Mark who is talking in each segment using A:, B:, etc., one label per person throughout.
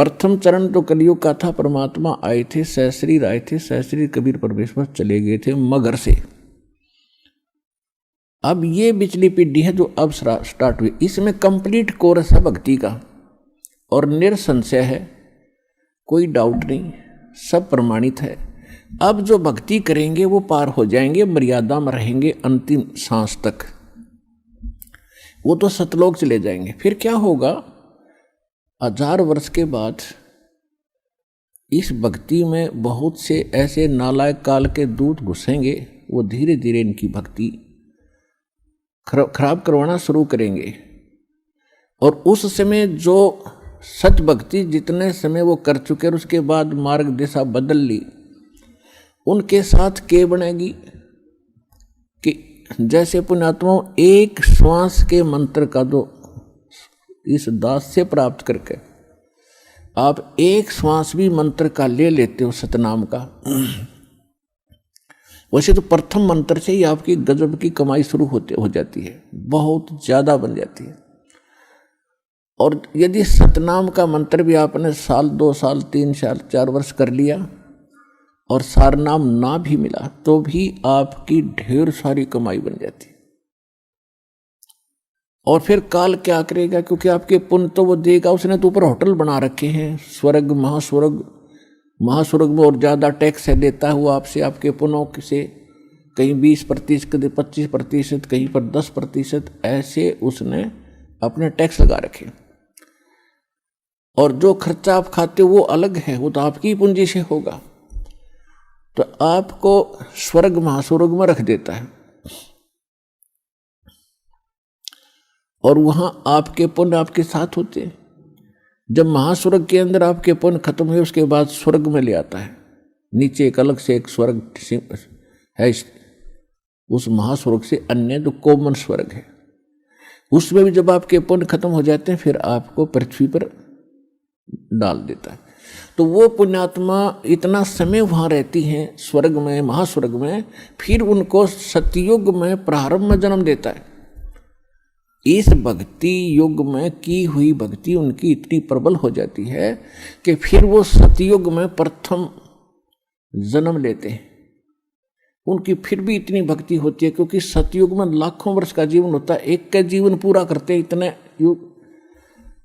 A: प्रथम चरण तो कलयुग का था। परमात्मा आए थे, सहस्रीर आए थे, सहस्रीर कबीर परमेश्वर चले गए थे मगर से। अब ये पिछली पीढ़ी है जो अब स्टार्ट हुई, इसमें कंप्लीट कोर्स है भक्ति का और निरसंशय है, कोई डाउट नहीं, सब प्रमाणित है। अब जो भक्ति करेंगे वो पार हो जाएंगे, मर्यादा में रहेंगे अंतिम सांस तक, वो तो सतलोक चले जाएंगे। फिर क्या होगा, 1000 वर्ष के बाद इस भक्ति में बहुत से ऐसे नालायक काल के दूत घुसेंगे, वो धीरे धीरे इनकी भक्ति खराब करवाना शुरू करेंगे। और उस समय जो सच भक्ति जितने समय वो कर चुके और उसके बाद मार्ग दिशा बदल ली, उनके साथ क्या बनेगी कि जैसे पुण्यात्मा एक श्वास के मंत्र का जो इस दास से प्राप्त करके आप एक श्वास भी मंत्र का ले लेते हो सतनाम का, वैसे तो प्रथम मंत्र से ही आपकी गजब की कमाई शुरू हो जाती है, बहुत ज़्यादा बन जाती है। और यदि सतनाम का मंत्र भी आपने साल 2 साल 3 साल 4 वर्ष कर लिया और सारनाम ना भी मिला तो भी आपकी ढेर सारी कमाई बन जाती है। और फिर काल क्या करेगा, क्योंकि आपके पुण्य तो वो देगा, उसने तो ऊपर होटल बना रखे हैं, स्वर्ग महास्वर्ग, महास्वर्ग में और ज़्यादा टैक्स है देता है वो आपसे, आपके पुण्यों से, कहीं 20%, कहीं 25%, कहीं पर 10%, ऐसे उसने अपने टैक्स लगा रखे। और जो खर्चा आप खाते हो वो अलग है, वो तो आपकी पूंजी से होगा, तो आपको स्वर्ग महास्वर्ग में रख देता है। और वहां आपके पुण्य आपके साथ होते हैं। जब महास्वर्ग के अंदर आपके पुण्य खत्म हुए उसके बाद स्वर्ग में ले आता है, नीचे एक अलग से एक स्वर्ग है, उस महास्वर्ग से अन्य जो कॉमन स्वर्ग है, उसमें भी जब आपके पुण्य खत्म हो जाते हैं फिर आपको पृथ्वी पर डाल देता है। तो वो पुण्यात्मा इतना समय वहाँ रहती हैं स्वर्ग में, महास्वर्ग में, फिर उनको सतयुग में प्रारंभ में जन्म देता है। इस भक्ति युग में की हुई भक्ति उनकी इतनी प्रबल हो जाती है कि फिर वो सतयुग में प्रथम जन्म लेते हैं। उनकी फिर भी इतनी भक्ति होती है क्योंकि सतयुग में लाखों वर्ष का जीवन होता है, एक का जीवन पूरा करते हैं इतने युग,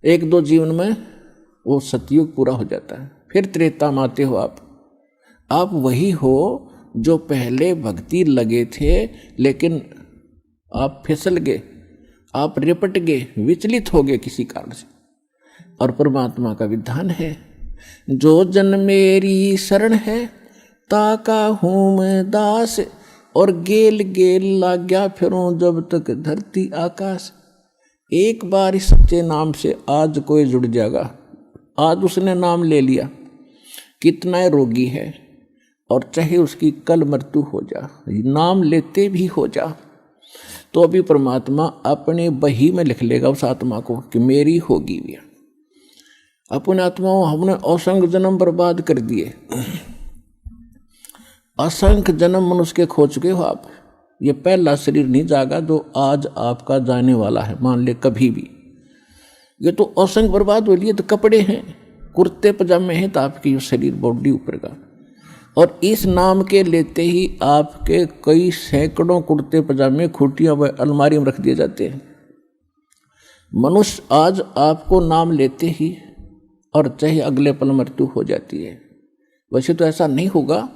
A: 1-2 जीवन में वो सतयुग पूरा हो जाता है। फिर त्रेता में आते हो आप वही हो जो पहले भक्ति लगे थे, लेकिन आप फिसल गए, आप रिपट गए, विचलित हो गए किसी कारण से। और परमात्मा का विधान है, जो जन मेरी शरण है ताका हूँ मैं दास, और गेल गेल लाग्या फिरूं जब तक धरती आकाश। एक बार इस सच्चे नाम से आज कोई जुड़ जाएगा, आज उसने नाम ले लिया, कितना रोगी है और चाहे उसकी कल मृत्यु हो जा, नाम लेते भी हो जा, तो अभी परमात्मा अपने बही में लिख लेगा उस आत्मा को कि मेरी होगी भी। अपने आत्माओं हमने असंख्य जन्म बर्बाद कर दिए, असंख्य जन्म मनुष्य के खो चुके हो आप। ये पहला शरीर नहीं जागा जो आज आपका जाने वाला है, मान ले कभी भी। ये तो असंख्य बर्बाद हो लिए, तो कपड़े हैं, कुर्ते पजामे हैं, तो आपकी शरीर बॉडी ऊपर का। और इस नाम के लेते ही आपके कई सैकड़ों कुर्ते पजामे खूटियां व अलमारी में रख दिए जाते हैं। मनुष्य आज आपको नाम लेते ही और चाहे अगले पल मृत्यु हो जाती है। वैसे तो ऐसा नहीं होगा,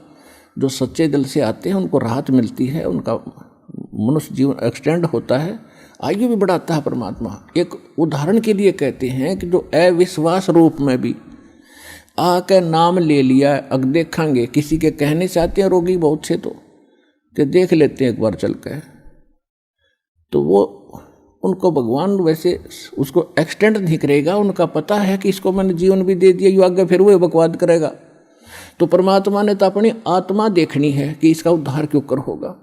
A: जो सच्चे दिल से आते हैं उनको राहत मिलती है, उनका मनुष्य जीवन एक्सटेंड होता है, आयु भी बढ़ाता है परमात्मा। एक उदाहरण के लिए कहते हैं कि जो अविश्वास रूप में भी आके नाम ले लिया, अब देखेंगे किसी के कहने से आते हैं रोगी बहुत से, तो कि देख लेते हैं एक बार चल के, तो वो उनको भगवान वैसे उसको एक्सटेंड नहीं करेगा, उनका पता है कि इसको मैंने जीवन भी दे दिया, यू आगे फिर वो बकवाद करेगा। तो परमात्मा ने तो अपनी आत्मा देखनी है कि इसका उद्धार क्यों कर होगा,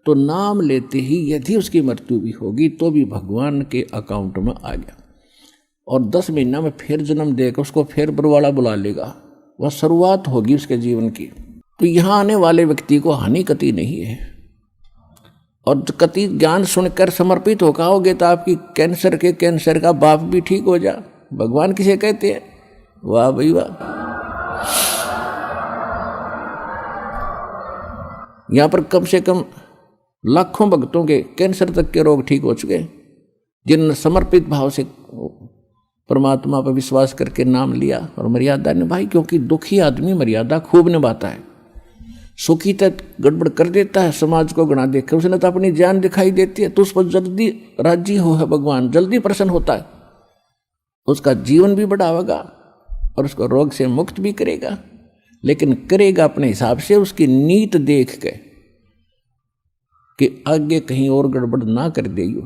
A: तो नाम लेते ही यदि उसकी मृत्यु भी होगी तो भी भगवान के अकाउंट में आ गया, और 10 महीना में फिर जन्म देकर उसको फिर बरवाला बुला लेगा, वह शुरुआत होगी उसके जीवन की। तो यहाँ आने वाले व्यक्ति को हानि कति नहीं है, और कति ज्ञान सुनकर समर्पित होगा होगे तो आपकी कैंसर का बाप भी ठीक हो जा। भगवान किसे कहते हैं वाह भाई वाह। यहां पर कम से कम लाखों भक्तों के कैंसर तक के रोग ठीक हो चुके, जिन्होंने समर्पित भाव से परमात्मा पर विश्वास करके नाम लिया और मर्यादा निभाई। क्योंकि दुखी आदमी मर्यादा खूब निभाता है, सुखी तक गड़बड़ कर देता है, समाज को गणा देकर उसने तो अपनी जान दिखाई देती है, तो उस पर जल्दी राजी हो है भगवान, जल्दी प्रसन्न होता है, उसका जीवन भी बढ़ावेगा और उसको रोग से मुक्त भी करेगा। लेकिन करेगा अपने हिसाब से, उसकी नीत देख के कि आगे कहीं और गड़बड़ ना कर देगी।